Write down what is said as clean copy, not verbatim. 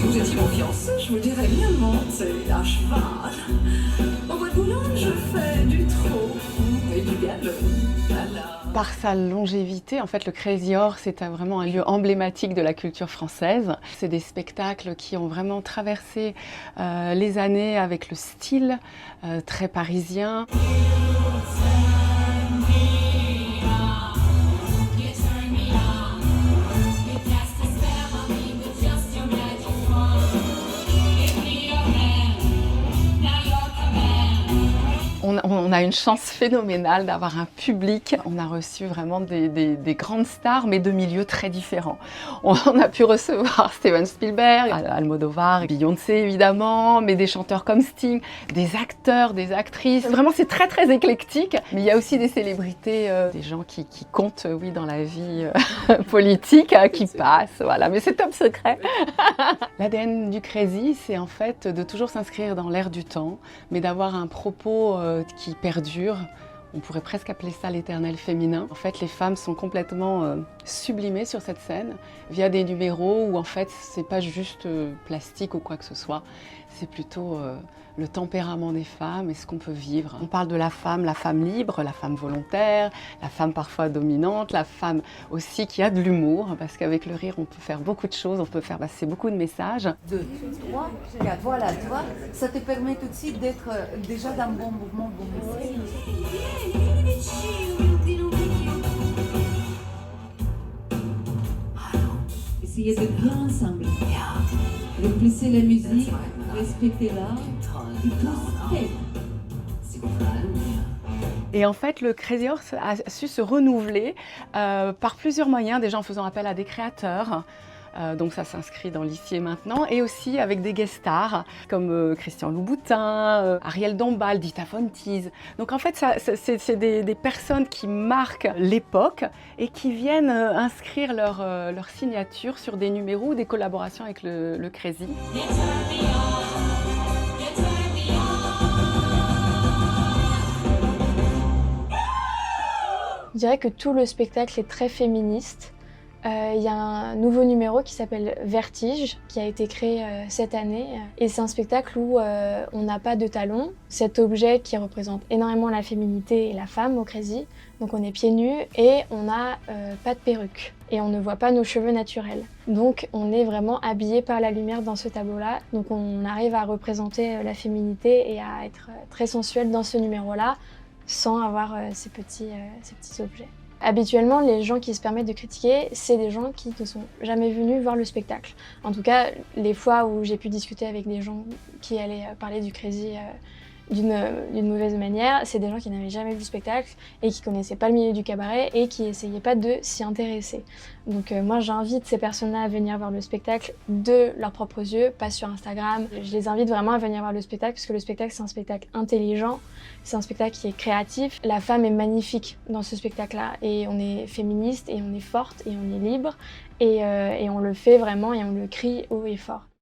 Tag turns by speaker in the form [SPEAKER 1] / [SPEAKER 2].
[SPEAKER 1] Si vous étiez mon fiancé, je vous dirais bien monter à cheval. Au bois de Boulogne, je fais du trot et du galop.
[SPEAKER 2] Par sa longévité, en fait, le Crazy Horse est vraiment un lieu emblématique de la culture française. C'est des spectacles qui ont vraiment traversé les années avec le style très parisien. On a une chance phénoménale d'avoir un public. On a reçu vraiment des grandes stars, mais de milieux très différents. On a pu recevoir Steven Spielberg, Almodovar, Beyoncé évidemment, mais des chanteurs comme Sting, des acteurs, des actrices. Vraiment, c'est très très éclectique. Mais il y a aussi des célébrités, des gens qui comptent, oui, dans la vie politique, qui passent. Voilà, mais c'est top secret. L'ADN du Crazy, c'est en fait de toujours s'inscrire dans l'air du temps, mais d'avoir un propos qui perdure. On pourrait presque appeler ça l'éternel féminin. En fait, les femmes sont complètement sublimées sur cette scène via des numéros où en fait, c'est pas juste plastique ou quoi que ce soit. C'est plutôt le tempérament des femmes et ce qu'on peut vivre. On parle de la femme libre, la femme volontaire, la femme parfois dominante, la femme aussi qui a de l'humour, parce qu'avec le rire, on peut faire beaucoup de choses, on peut faire passer beaucoup de messages.
[SPEAKER 3] 2, 3, 4, voilà, tu vois, ça te permet tout de suite d'être déjà dans le bon mouvement, bon message.
[SPEAKER 4] Essayez de bien ensemble. Remplissez la musique, respectez-la, et tous faites.
[SPEAKER 2] Et en fait, le Crazy Horse a su se renouveler par plusieurs moyens, déjà en faisant appel à des créateurs. Donc ça s'inscrit dans l'Ici et Maintenant, et aussi avec des guest stars comme Christian Louboutin, Ariel Dombal, Dita Von Teese. Donc en fait, c'est des personnes qui marquent l'époque et qui viennent inscrire leur signature sur des numéros ou des collaborations avec le Crazy.
[SPEAKER 5] Je dirais que tout le spectacle est très féministe. Il y a un nouveau numéro qui s'appelle Vertige, qui a été créé cette année. Et c'est un spectacle où on n'a pas de talons, cet objet qui représente énormément la féminité et la femme au Crazy. Donc on est pieds nus et on n'a pas de perruque. Et on ne voit pas nos cheveux naturels. Donc on est vraiment habillé par la lumière dans ce tableau-là. Donc on arrive à représenter la féminité et à être très sensuel dans ce numéro-là, sans avoir ces petits objets. Habituellement, les gens qui se permettent de critiquer, c'est des gens qui ne sont jamais venus voir le spectacle. En tout cas, les fois où j'ai pu discuter avec des gens qui allaient parler du Crazy d'une mauvaise manière, c'est des gens qui n'avaient jamais vu le spectacle et qui connaissaient pas le milieu du cabaret et qui essayaient pas de s'y intéresser. Donc moi j'invite ces personnes-là à venir voir le spectacle de leurs propres yeux, pas sur Instagram. Je les invite vraiment à venir voir le spectacle parce que le spectacle c'est un spectacle intelligent, c'est un spectacle qui est créatif. La femme est magnifique dans ce spectacle-là et on est féministe et on est forte et on est libre et on le fait vraiment et on le crie haut et fort.